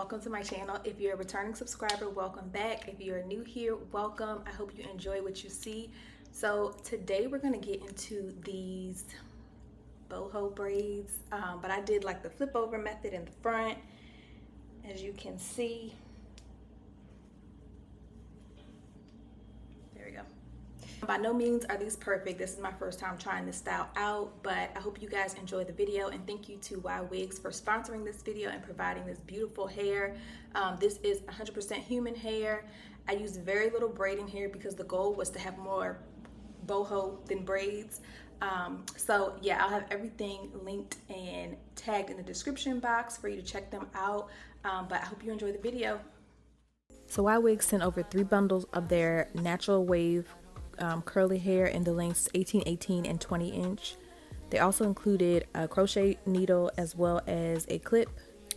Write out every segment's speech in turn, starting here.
welcome to my channel. If you're a returning subscriber, welcome back. If you're new here, welcome. I hope you enjoy what you see. So today we're going to get into these boho braids, but I did like the flip over method in the front, as you can see. There we go. By no means are these perfect. This is my first time trying this style out, but I hope you guys enjoy the video, and thank you to Ywigs for sponsoring this video and providing this beautiful hair. This is 100% human hair. I used very little braiding hair because the goal was to have more boho than braids. So yeah, I'll have everything linked and tagged in the description box for you to check them out, but I hope you enjoy the video. So Ywigs sent over 3 bundles of their natural wave curly hair in the lengths 18, 18, and 20 inch. They also included a crochet needle as well as a clip.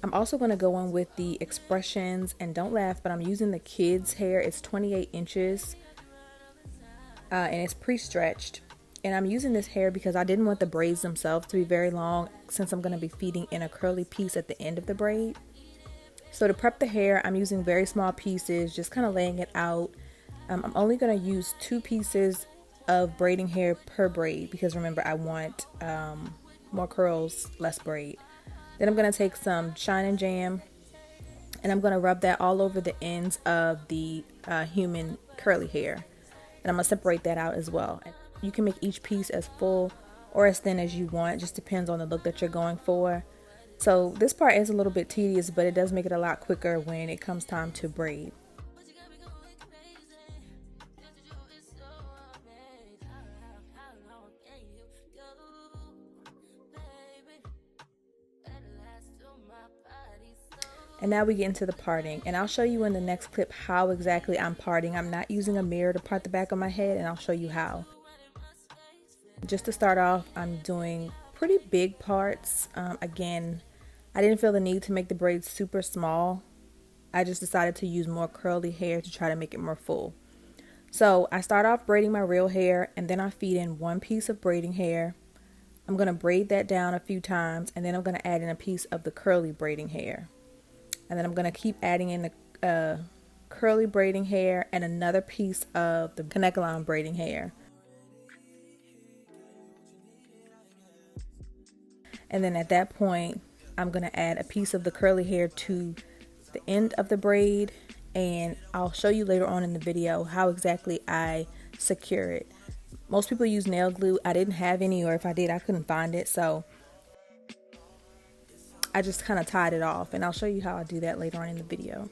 I'm also going to go on with the expressions, and don't laugh, but I'm using the kids hair. It's 28 inches and it's pre-stretched, and I'm using this hair because I didn't want the braids themselves to be very long, since I'm going to be feeding in a curly piece at the end of the braid. So to prep the hair, I'm using very small pieces, just kind of laying it out. I'm only going to use 2 pieces of braiding hair per braid because remember, I want more curls, less braid. Then I'm going to take some Shine and Jam, and I'm going to rub that all over the ends of the human curly hair. And I'm going to separate that out as well. You can make each piece as full or as thin as you want. It just depends on the look that you're going for. So this part is a little bit tedious, but it does make it a lot quicker when it comes time to braid. And now we get into the parting, and I'll show you in the next clip how exactly I'm parting. I'm not using a mirror to part the back of my head, and I'll show you how. Just to start off, I'm doing pretty big parts. Again, I didn't feel the need to make the braids super small. I just decided to use more curly hair to try to make it more full. So I start off braiding my real hair, and then I feed in 1 piece of braiding hair. I'm going to braid that down a few times, and then I'm going to add in a piece of the curly braiding hair. And then I'm going to keep adding in the curly braiding hair and another piece of the Kanekalon braiding hair. And then at that point, I'm going to add a piece of the curly hair to the end of the braid. And I'll show you later on in the video how exactly I secure it. Most people use nail glue. I didn't have any, or if I did, I couldn't find it. So I just kind of tied it off, and I'll show you how I do that later on in the video.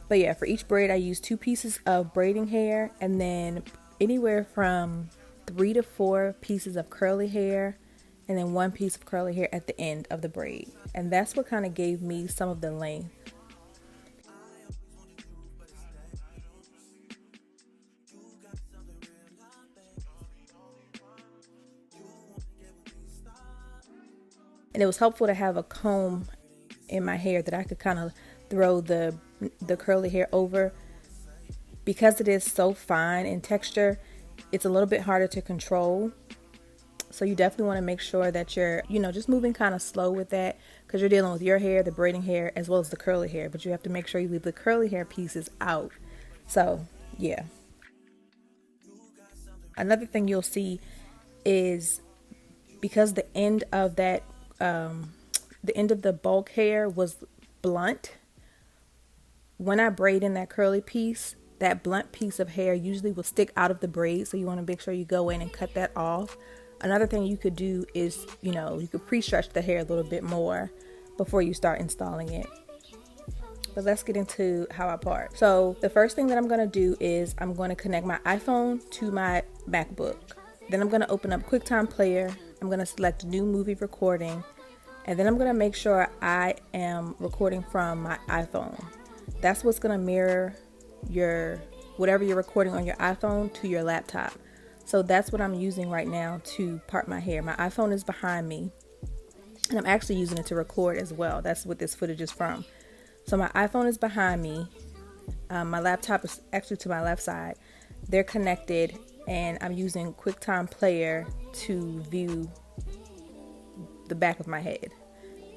But yeah, for each braid I use 2 pieces of braiding hair, and then anywhere from 3 to 4 pieces of curly hair, and then 1 piece of curly hair at the end of the braid. And that's what kind of gave me some of the length. And it was helpful to have a comb in my hair that I could kind of throw the curly hair over. Because it is so fine in texture, it's a little bit harder to control. So you definitely want to make sure that you're, just moving kind of slow with that, because you're dealing with your hair, the braiding hair, as well as the curly hair. But you have to make sure you leave the curly hair pieces out. So yeah. Another thing you'll see is, because the end of that the end of the bulk hair was blunt, when I braid in that curly piece, that blunt piece of hair usually will stick out of the braid, so you want to make sure you go in and cut that off. Another thing you could do is, you could pre-stretch the hair a little bit more before you start installing it. But let's get into how I part. So the first thing that I'm going to do is I'm going to connect my iPhone to my MacBook. Then I'm going to open up QuickTime Player. I'm going to select new movie recording, and then I'm going to make sure I am recording from my iPhone. That's what's going to mirror whatever you're recording on your iPhone to your laptop. So that's what I'm using right now to part my hair. My iPhone is behind me, and I'm actually using it to record as well. That's what this footage is from. So my iPhone is behind me. My laptop is actually to my left side. They're connected, and I'm using QuickTime Player to view the back of my head.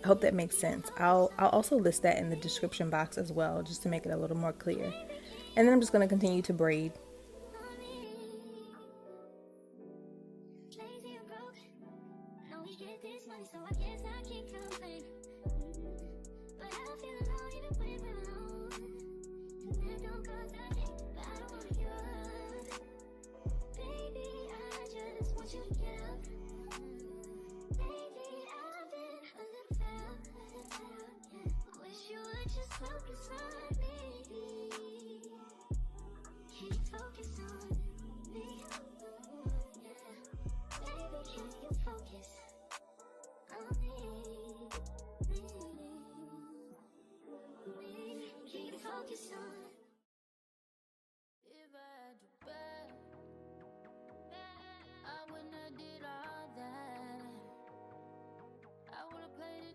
I hope that makes sense. I'll also list that in the description box as well, just to make it a little more clear. And then I'm just going to continue to braid.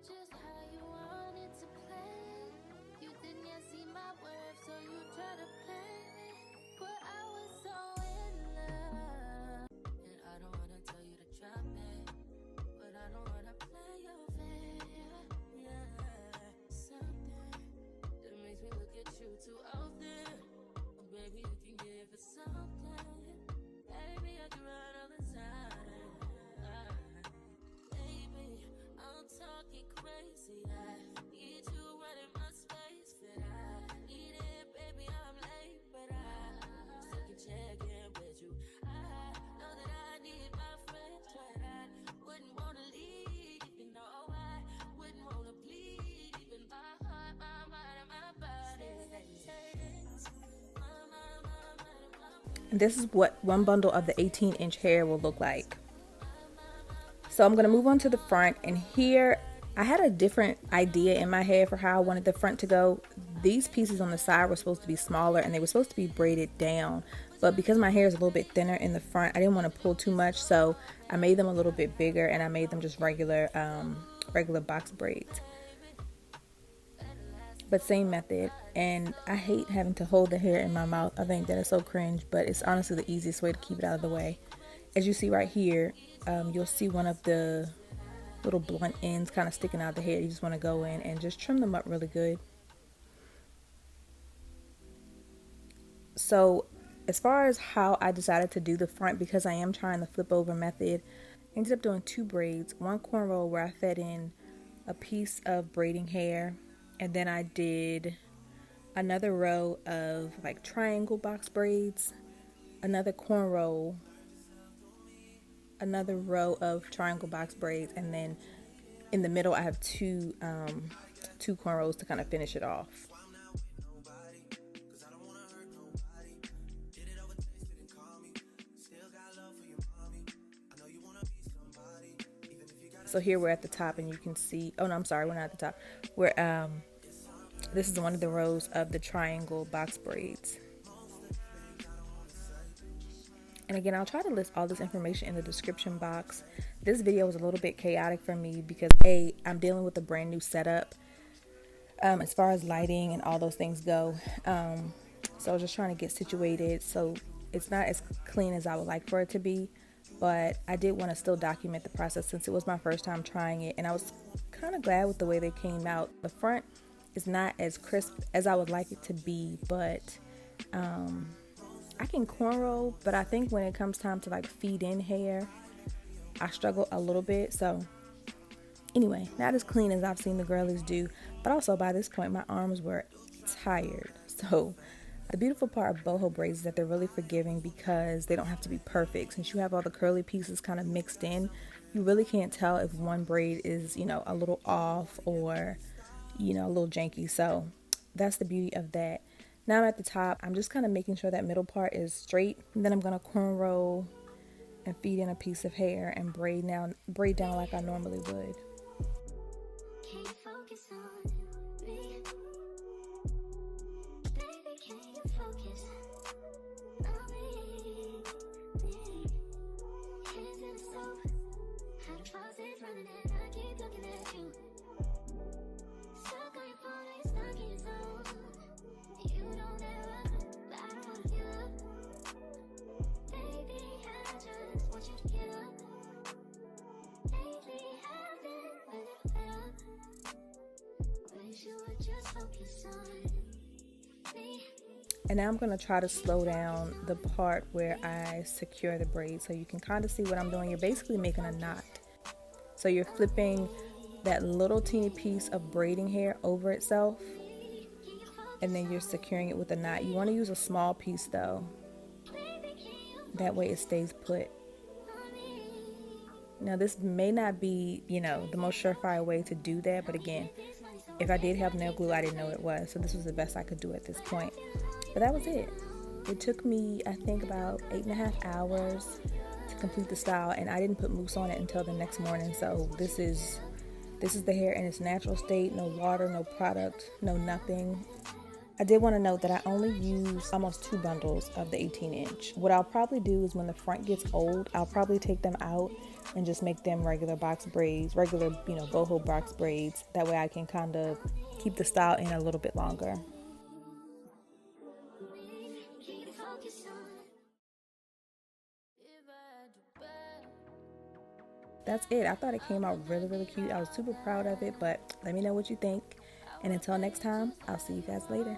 Just how you wanted to play. You didn't yet see my worth, so you try to play me. But I was so in love. And I don't wanna tell you to drop it, but I don't wanna play your fair. Yeah, something that makes me look at you too often. Oh, baby, you can give it something. Baby, I can run all the time. Talking crazy, I need you running my space, but I need it, baby, I'm late, but I still can check in with you. I know that I need my friends, but I wouldn't wanna leave, even though I wouldn't wanna bleed, even my heart, my mind, and my body. And this is what one bundle of the 18-inch hair will look like. So I'm going to move on to the front, and here I had a different idea in my head for how I wanted the front to go. These pieces on the side were supposed to be smaller and they were supposed to be braided down, but because my hair is a little bit thinner in the front, I didn't want to pull too much, so I made them a little bit bigger and I made them just regular box braids. But same method, and I hate having to hold the hair in my mouth. I think that is so cringe, but it's honestly the easiest way to keep it out of the way. As you see right here, you'll see one of the little blunt ends kind of sticking out the hair. You just want to go in and just trim them up really good. So as far as how I decided to do the front, because I am trying the flip over method, I ended up doing 2 braids. One cornrow where I fed in a piece of braiding hair, and then I did another row of like triangle box braids, another cornrow, another row of triangle box braids, and then in the middle I have two cornrows to kind of finish it off. So here we're at the top, and you can see, oh no, I'm sorry, we're not at the top. We're this is one of the rows of the triangle box braids. And again, I'll try to list all this information in the description box. This video was a little bit chaotic for me because I'm dealing with a brand new setup as far as lighting and all those things go. So I was just trying to get situated, so it's not as clean as I would like for it to be, but I did want to still document the process since it was my first time trying it, and I was kind of glad with the way they came out. The front is not as crisp as I would like it to be, but I can cornrow, but I think when it comes time to like feed in hair, I struggle a little bit. So anyway, not as clean as I've seen the girlies do, but also by this point my arms were tired. So the beautiful part of boho braids is that they're really forgiving because they don't have to be perfect. Since you have all the curly pieces kind of mixed in, you really can't tell if one braid is, you know, a little off or, you know, a little janky. So that's the beauty of that. Now I'm at the top, I'm just kind of making sure that middle part is straight. And then I'm going to cornrow and feed in a piece of hair and braid down like I normally would. And now I'm going to try to slow down the part where I secure the braid so you can kind of see what I'm doing. You're basically making a knot. So you're flipping that little teeny piece of braiding hair over itself, and then you're securing it with a knot. You want to use a small piece though. That way it stays put. Now this may not be, you know, the most surefire way to do that, but again, if I did have nail glue, I didn't know it was. So this was the best I could do at this point. But that was it. It took me, I think, about 8.5 hours to complete the style, and I didn't put mousse on it until the next morning. So this is the hair in its natural state. No water, no product, no nothing. I did want to note that I only used almost 2 bundles of the 18-inch. What I'll probably do is when the front gets old, I'll probably take them out and just make them regular box braids, regular, you know, boho box braids. That way I can kind of keep the style in a little bit longer. That's it. I thought it came out really, really cute. I was super proud of it, but let me know what you think. And until next time, I'll see you guys later.